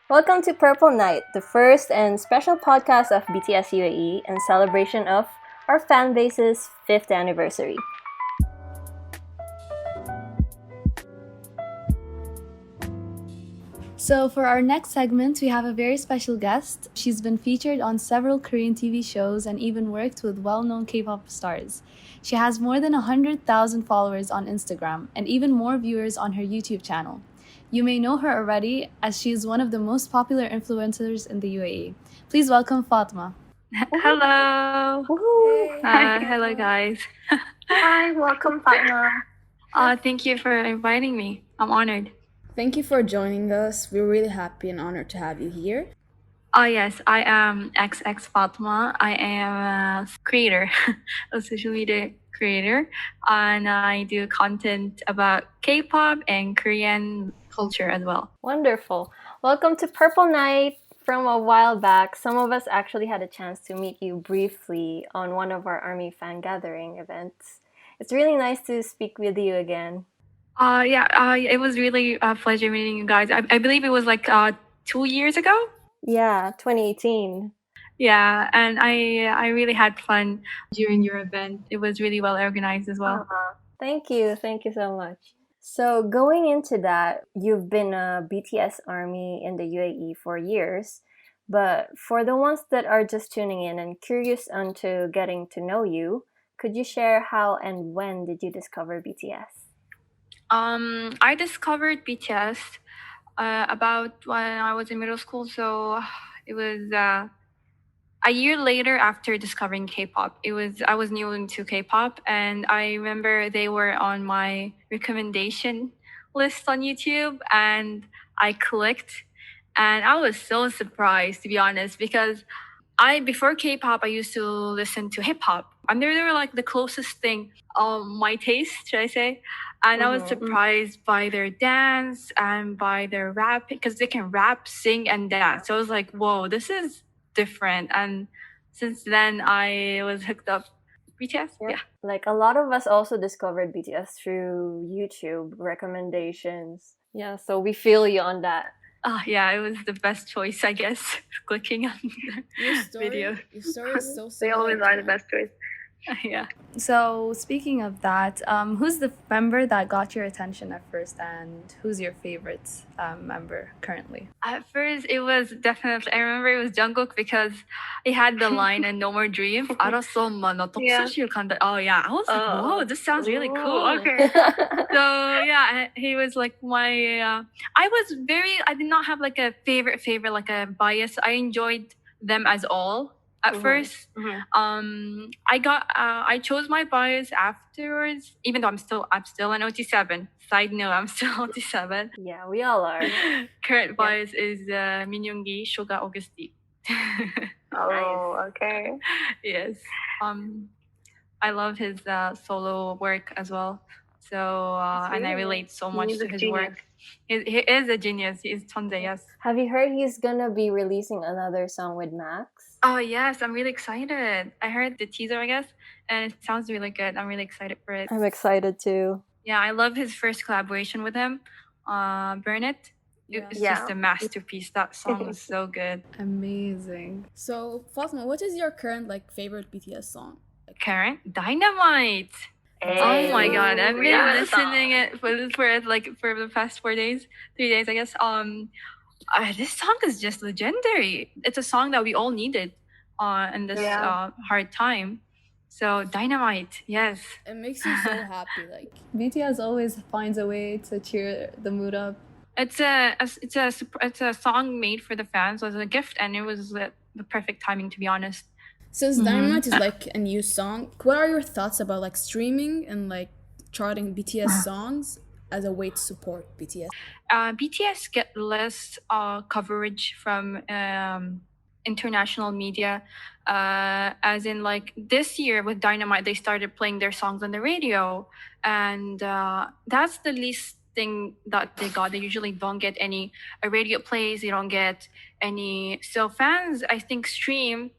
Welcome to Purple Night, the first and special podcast of BTS UAE in celebration of our fan base's 5th anniversary. So, for our next segment, we have a very special guest. She's been featured on several Korean TV shows and even worked with well known K pop stars. She has more than 100,000 followers on Instagram and even more viewers on her YouTube channel. You may know her already as she is one of the most popular influencers in the UAE. Please welcome Fatma. Hello. Hello, guys. Hi, welcome, Fatma. Thank you for inviting me. I'm honored. Thank you for joining us. We're really happy and honored to have you here. Yes, I am XX Fatma. I am a creator, a social media creator, and I do content about K-pop and Korean culture as well. Wonderful. Welcome to Purple Night. From a while back, some of us actually had a chance to meet you briefly on one of our Army fan gathering events. It's really nice to speak with you again. It was really a pleasure meeting you guys. I believe it was like 2 years ago. Yeah, 2018. Yeah, and I really had fun during your event. It was really well organized as well. Thank you so much. So going into that, you've been a BTS Army in the UAE for years, but for the ones that are just tuning in and curious onto getting to know you, could you share how and when did you discover BTS? I discovered BTS about when I was in middle school, so it was a year later after discovering K-pop. I was new into K-pop, and I remember they were on my recommendation list on YouTube, and I clicked, and I was so surprised, to be honest, because before K-pop I used to listen to hip hop, and they were like the closest thing my taste, should I say. And I was surprised by their dance and by their rap, because they can rap, sing, and dance. So I was like, whoa, this is different. And since then I was hooked up BTS. Yeah. Like a lot of us also discovered BTS through YouTube recommendations. Yeah, so we feel you on that. Yeah, it was the best choice, I guess. Clicking on the video. Your story is so They always are the best choice. Yeah. So, speaking of that, who's the member that got your attention at first, and who's your favorite member currently? At first, it was definitely, I remember it was Jungkook, because he had the line in No More Dreams. 알았어, 엄마, 나 독서실 간다. Oh, yeah. I was like, whoa, this sounds really cool. Okay. So, yeah, he was like my, I did not have like a favorite, like a bias. I enjoyed them as all. At first, I chose my bias afterwards. Even though I'm still an OT7. Side note, I'm still OT7. Yeah, we all are. Current bias is Min Yoongi, Suga Augusti. Oh, okay. Yes. I love his solo work as well. So and I relate so much to his work. He is a genius. He is 천재, yes. Have you heard he's gonna be releasing another song with Max? Oh, yes, I'm really excited. I heard the teaser, I guess, and it sounds really good. I'm really excited for it. I'm excited too. Yeah, I love his first collaboration with him, Burn It. It's just a masterpiece. That song was so good. Amazing. So, Fatma, what is your current favorite BTS song? Current Dynamite. Hey. Oh my god, I've been Yeah, listening it for the past 3 days, I guess. This song is just legendary. It's a song that we all needed in this hard time. So Dynamite, yes. It makes you so happy. BTS always finds a way to cheer the mood up. It's a song made for the fans as a gift, and it was the perfect timing, to be honest. Since Dynamite is a new song, what are your thoughts about streaming and charting BTS songs as a way to support BTS? BTS get less coverage from international media, as in this year with Dynamite, they started playing their songs on the radio, and that's the least thing that they got. They usually don't get any radio plays. They don't get any. So fans, I think, stream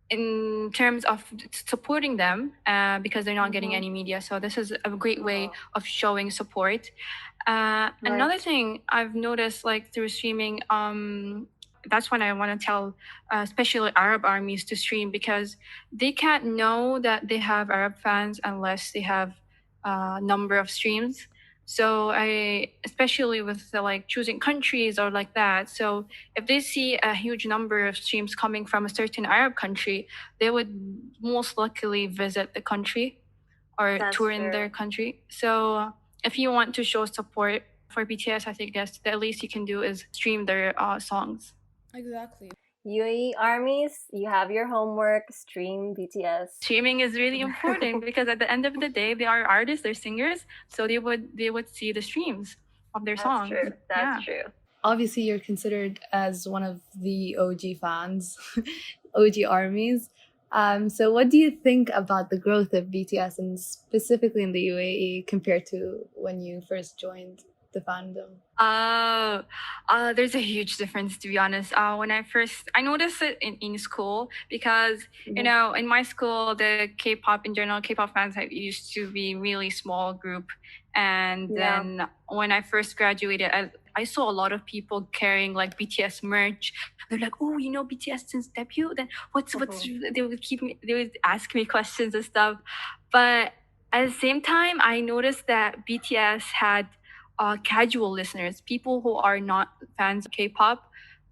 in terms of supporting them because they're not getting Mhm. any media. So this is a great way of showing support. Right. Another thing I've noticed, like through streaming, that's when I want to tell, especially Arab armies to stream because they can't know that they have Arab fans unless they have a number of streams. So I, especially with like choosing countries or like that. So if they see a huge number of streams coming from a certain Arab country, they would most likely visit the country or That's tour in true. their country. So if you want to show support for BTS, I think yes, the least you can do is stream their songs. Exactly. UAE armies, you have your homework, stream BTS. Streaming is really important because at the end of the day, they are artists, they're singers, so they would see the streams of their That's songs. true. That's Yeah. true. Obviously, you're considered as one of the OG fans, OG armies. So, what do you think about the growth of BTS and specifically in the UAE compared to when you first joined the fandom? There's a huge difference to be honest. When I noticed it in school because in my school the K-pop in general, K-pop fans used to be really small group, and Yeah. then when I first graduated, I saw a lot of people carrying like BTS merch. They're like, oh, BTS since debut. Then what's they would ask me questions and stuff, but at the same time, I noticed that BTS had casual listeners, people who are not fans of K-pop,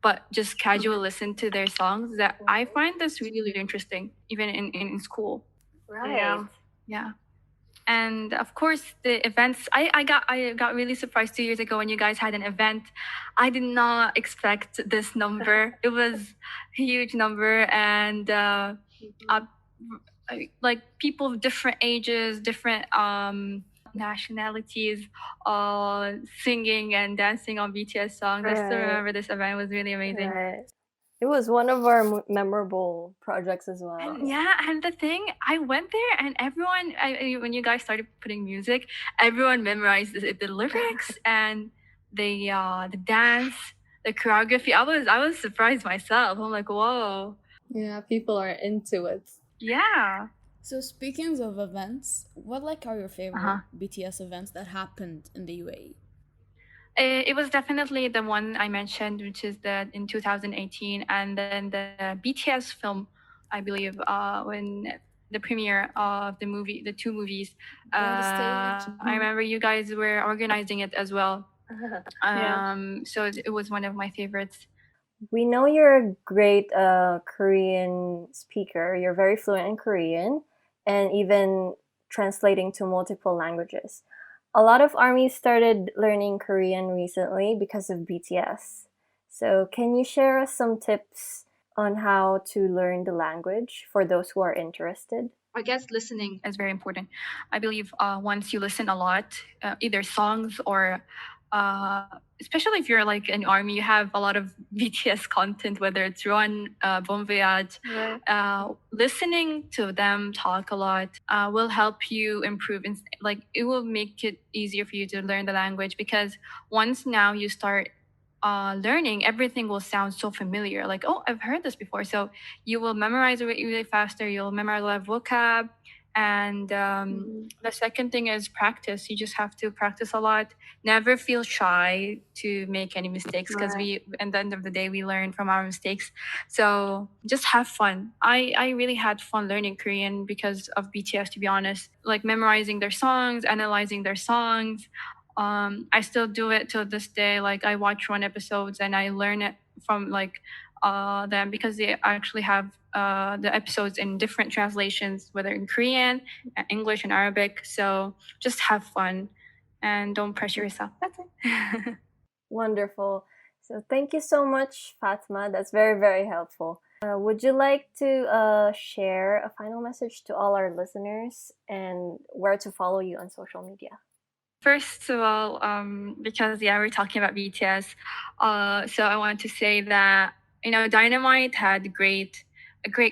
but just casual listen to their songs. That I find this really interesting, even in school. Right. Yeah. Yeah. And of course, the events. I got really surprised 2 years ago when you guys had an event. I did not expect this number. It was a huge number, and like people of different ages, different nationalities, singing and dancing on BTS songs. I still Right. remember this event was really amazing. Right. It was one of our memorable projects as well. And yeah, and the thing, I went there and everyone, when you guys started putting music, everyone memorized the lyrics and the dance, the choreography. I was surprised myself. I'm like, whoa, Yeah, people are into it. yeah. So speaking of events, what like are your favorite Uh-huh. BTS events that happened in the UAE? It was definitely the one I mentioned, which is the in 2018, and then the BTS film, I believe, when the premiere of the movie, the two movies. Yeah, the stage. I remember you guys were organizing it as well. Yeah. So it was one of my favorites. We know you're a great Korean speaker. You're very fluent in Korean and even translating to multiple languages. A lot of armies started learning Korean recently because of BTS. So, can you share us some tips on how to learn the language for those who are interested? I guess listening is very important. I believe once you listen a lot, either songs or uh, especially if you're like an army, you have a lot of BTS content, whether it's Run, Bon Voyage. Right. Listening to them talk a lot will help you improve. Like it will make it easier for you to learn the language because once now you start learning, everything will sound so familiar. Like, oh, I've heard this before. So you will memorize it really faster. You'll memorize a lot of vocab. And the second thing is practice. You just have to practice a lot. Never feel shy to make any mistakes because Right. at the end of the day, we learn from our mistakes. So just have fun. I really had fun learning Korean because of BTS, to be honest. Like memorizing their songs, analyzing their songs. I still do it till this day. Like I watch one episodes and I learn it from like them because they actually have the episodes in different translations, whether in Korean, English, and Arabic. So just have fun and don't pressure yourself. That's it. Wonderful. So, thank you so much, Fatma. That's very, very helpful. Would you like to share a final message to all our listeners and where to follow you on social media? First of all, because yeah, we're talking about BTS, so I want to say that Dynamite had a great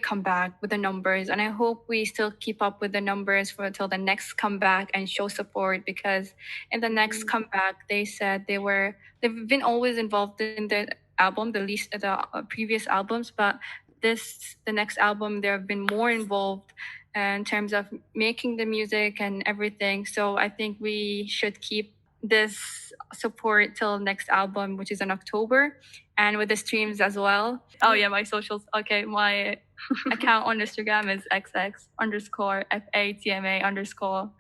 comeback with the numbers, and I hope we still keep up with the numbers for until the next comeback and show support because in the next comeback they said they've been always involved in the album, the previous albums, but the next album, they have been more involved in terms of making the music and everything. So I think we should keep this support till next album, which is in October, and with the streams as well. Oh yeah, my socials. Okay, my account on Instagram is xx_FATMA_.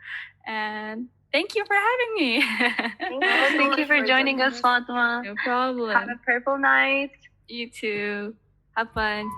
And thank you for having me. Thank you for joining us, Fatma. No Have problem. a purple night. You too. Have fun.